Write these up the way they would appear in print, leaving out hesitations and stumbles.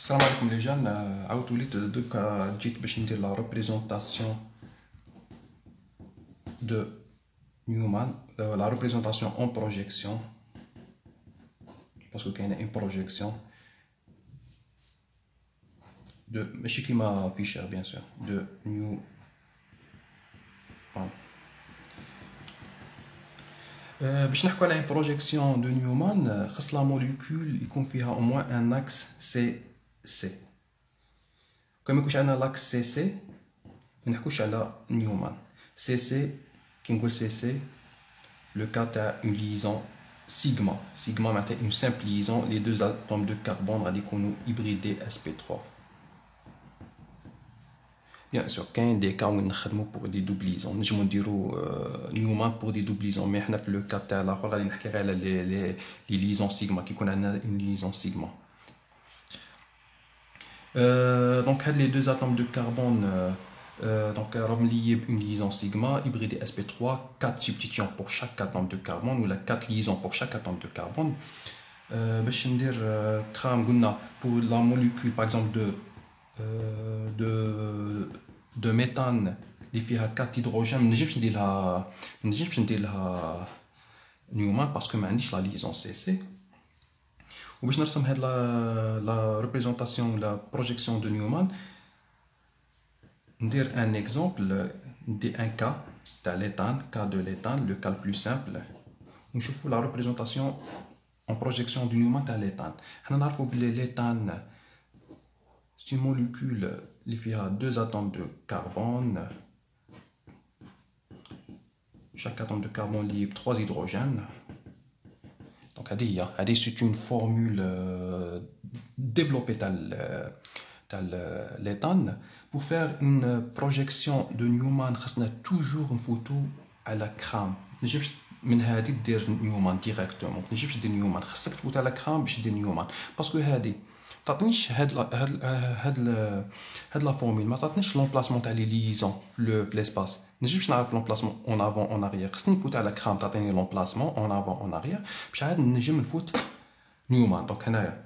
Salam alaikum les jeunes, j'ai la représentation de Newman, la représentation en projection, parce qu'il y a une projection de Climat Fischer, bien sûr, de Newman. باش نحكوا على une projection de Newman, خاص la molécule يكون فيها au moins un axe CC. كما يكونش عندنا l'axe CC ما نحكوش على Newman. CC كي نقول CC le cas تاع une liaison sigma. Sigma معناتها une simple liaison, les deux atomes de carbone غادي يكونوا hybridés sp3. Bien sûr, كاين دي كا وين نخدموا pour des doublions. نجمو نديرو Newman pour des doublions, mais حنا في le cas تاع الاخر غادي نحكي غير على les liaisons sigma كي يكون عندنا une liaison sigma. Donc les deux atomes de carbone donc liés une liaison sigma hybridée sp3, 4 substitutions pour chaque atome de carbone ou 4 liaisons pour chaque atome de carbone. باش ندير كرام قلنا pour la molécule par exemple de méthane اللي فيها 4 hydrogènes ما نجمش ندير لها Newman parce que ما عنديش la liaison CC. وباش نرسم هاد la représentation la projection de Newman ندير un exemple ندير un cas تاع l'éthane, cas de l'éthane, le cas le plus simple ونشوفوا la représentation en projection de Newman تاع l'éthane. حنا نعرفوا بلي l'éthane c'est une molécule qui a 2 atomes de carbone. Chaque atome de carbone lié 3 hydrogènes. Donc, c'est une formule développée dans l'éthane. Pour faire une projection de Newman, on a toujours une photo à la crème. من هذه دير نيومان ديريكتومون ما نجيبش ندير نيومان خاصك تفوت على كرام باش دير نيومان باسكو هذه تعطينيش هاد لا فورمول ما تعطينيش لومبلاسمون تاع لي ليزون في ليسباس نجمش نعرف لومبلاسمون اون افون اون اريير خصني نفوت على كرام تعطيني لومبلاسمون اون افون اون اريير باش عاد نجم نفوت نيومان. دونك هنايا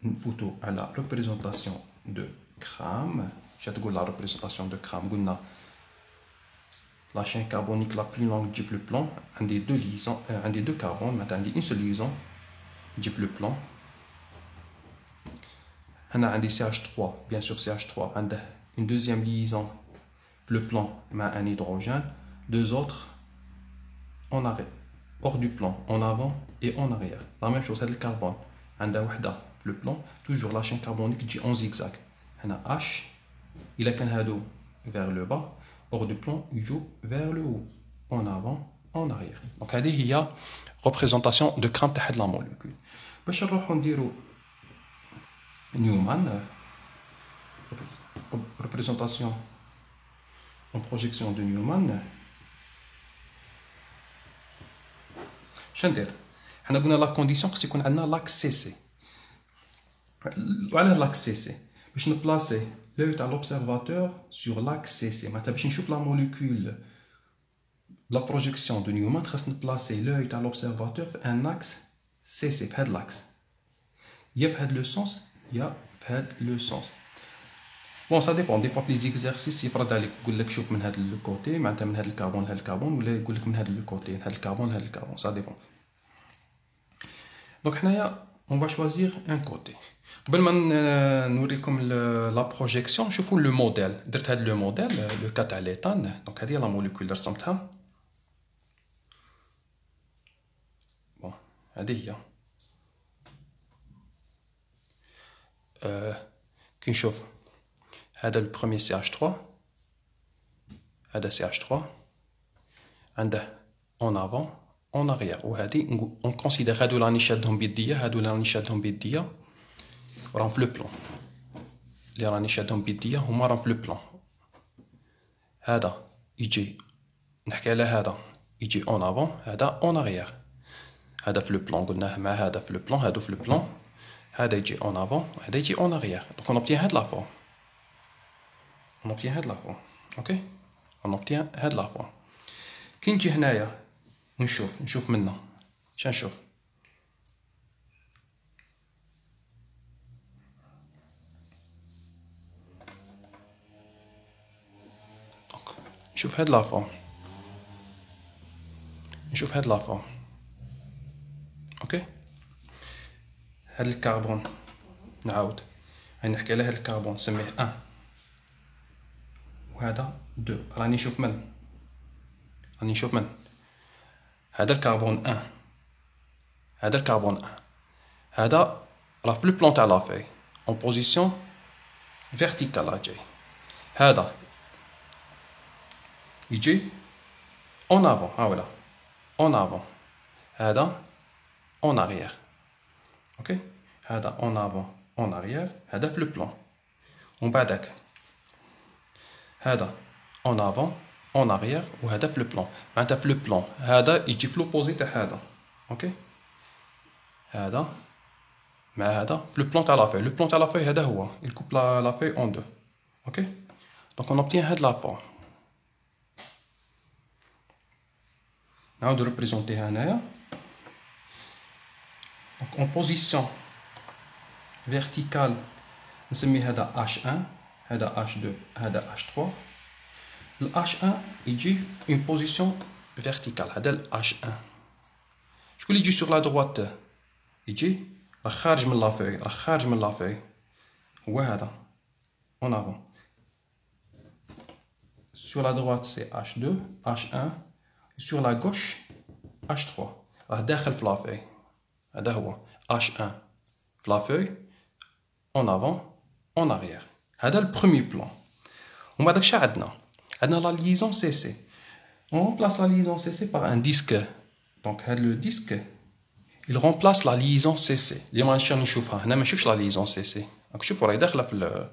نفوتو على ريبريزونطاسيون دو كرام. اش تقول لا ريبريزونطاسيون دو كرام؟ قلنا la chaîne carbonique la plus longue du plan, un des deux liaisons, un des deux carbones, maintenant une seule liaison du plan. On a un des CH3, bien sûr CH3, une deuxième liaison le plan, mais un hydrogène, 2 autres en arrière, hors du plan, en avant et en arrière. La même chose, c'est le carbone. On a le plan, toujours la chaîne carbonique dit en zigzag. On a H, il a qu'un hado vers le bas. Hors du plan, il joue vers le haut, en avant, en arrière. Donc, il y a représentation de crème de la molécule. باش نروحو نديرو Newman, représentation en projection de Newman. شندير؟ حنا قلنا لا كونديسيون خص يكون عندنا لاكس سي سي. وعلاه لاكس سي سي؟ باش نبلاسي l'œil à l'observateur sur l'axe CC. Maintenant, je vais la molécule, la projection de Newman, je vais placer l'œil à l'observateur sur un axe CC, l'axe. Il y a le sens, il y a le sens. Bon, ça dépend. Des fois, les exercices, il faudra aller de le côté, maintenant, le carbone, ou le côté, le carbone, ça dépend. Donc, on va choisir un côté. قبل ما نوريكم لا بروجيكسيون نشوفوا لو موديل. درت هذا لو موديل لو كا تاع ليتان. دونك هذه لا موليكول اللي رسمتها. بون هذه هي كي نشوف هذا البروميير CH3 هذا CH3 عنده اون افون اون اريير وهذه اون كونسيدير هادو راني شادهم بيديا راهم في لو بلان اللي راني شادهم بيديا هما راهم في لو بلان. هذا يجي نحكي على هذا يجي اون افون هذا اون اريير. هذا في لو بلان قلناه مع هذا في لو بلان هادو في لو بلان هذا يجي اون افون هذا يجي اون اريير. دونك اون اوبتيان هاد لا فورم اوكي اون اوبتيان هاد لا فورم. كي نجي هنايا نشوف منا شنشوف نشوف هاد لا فورم، نشوف هاد لا فورم. اوكي، هاد الكربون نعاود راني نحكي على هاد الكربون نسميه 1 وهذا 2. راني نشوف من هذا الكربون 1، هذا الكربون 1 هذا راه في لو بلون تاع لا في اون بوزيسيون فيرتيكال راه جاي. هذا يجي اون افون، ها ولا اون افون، هذا اون اريير. اوكي، هذا اون افون اون اريير، هذا في لو بلون. ومن بعدك هذا اون افون اون اريير وهذا في لو بلون. معناتها في لو بلون هذا يجي في لوبوزي تاع هذا. اوكي، هذا مع هذا في لو بلون تاع لا فeuille. لو بلون تاع لا فeuille هذا هو يكوب لا فeuille اون دو. اوكي، دونك اون اوبتين هاد لا فورم. نعاودو ريبريزونتيها هنايا. دونك اون بوزيسيون فيرتيكال نسمي هذا H1، هذا H2، هذا H3. ال H1 يجي في اون بوزيسيون فيرتيكال، هذا ال H1. شكون اللي يجي سور لا دروات؟ يجي راه خارج من لا فوي، راه خارج من لا فوي، هو هذا اون افون. سور لا دروات سي H2 H1، سور لا غوش H3 راه داخل في لا فوي. هذا هو H1 في لا فوي اون افون اون اريير. هذا البروميي بلان. ومن بعد شنو عندنا؟ عندنا لا ليزون سي سي. On remplace la liaison CC par un disque. Donc le disque il remplace la liaison CC. اللي ما نشوفش نشوفها هنا، ما نشوفش لا ليزون سي سي. راك شوفوا راهي داخله في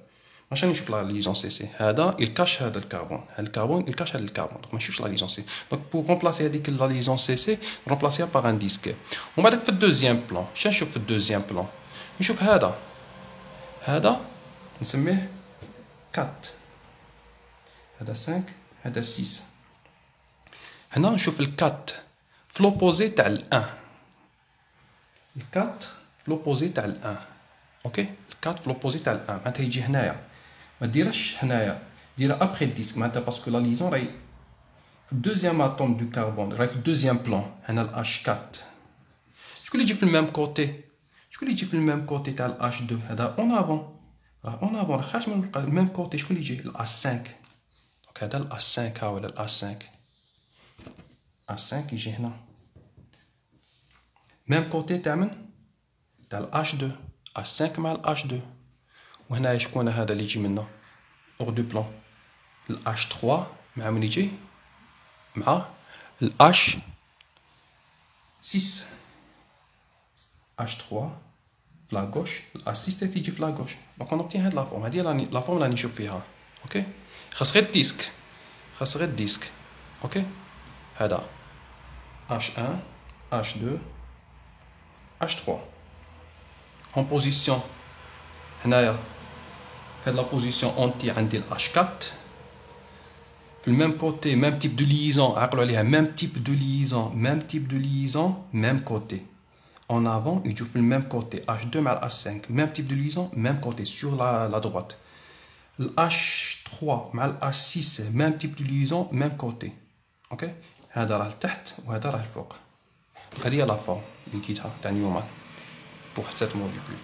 ماشي نشوف لا ليزون سي سي. هذا الكاش هذا الكربون، هذا الكربون الكاش هذا الكربون، دونك ما نشوفش لا ليزون سي. دونك بور رومبلاسي هذيك لا ليزون سي سي رومبلاسيها باغ ان ديسك. ومن بعد في الدوزيام بلان شنو نشوف في الدوزيام بلان؟ نشوف هذا نسميه 4، هذا 5، هذا 6. هنا نشوف الكات في لوبوزي تاع الان، الكات في لوبوزي تاع الان. اوكي، الكات في لوبوزي تاع الان معناتها يجي هنايا، ما ديرهاش هنايا، ديرها ابخي الديسك. معناتها باسكو لا ليزون راهي في الدوزيام اتوم دو كربون، راهي في الدوزيام بلان. هنا الH4 شكون اللي يجي في الميم كوتي؟ شكون اللي يجي في الميم كوتي تاع الH2؟ هذا اون افون، راه اون افون، راه خارج من الميم كوتي. شكون اللي يجي؟ الH5. دونك هذا الH5 ها هو الH5. H5 يجي هنا ميم كوتي تاع من؟ تاع الH2. H5 مع الH2. وهنا شكون هذا اللي يجي منا اور دو بلان؟ الH3 مع من يجي؟ مع الH6. H3 في لا غوش، الH6 تيجي في لا غوش. دونك اون اوبتين هاد لا فورم. هادي لا فورم اللي نشوف فيها. اوكي، خاص غير الديسك، خاص غير الديسك. اوكي، هذا H1 H2 H3 en position هنايا هاد لا بوزيسيون اونتي عندي ال H4 في الميم كوتي ميم تيب دو ليزون. عقلوا عليها ميم تيب دو ليزون، ميم تيب دو ليزون ميم كوتي. en avant يجوا في الميم كوتي H2 مع ال H5 ميم تيب دو ليزون ميم كوتي سور لا droite. ال H3 مع ال H6 ميم تيب دو ليزون ميم كوتي. اوكي، هذا راه لتحت وهذا راه الفوق. هذه هي لا فورم اللي لقيتها تاع نيومان بوغ 7 موليكول.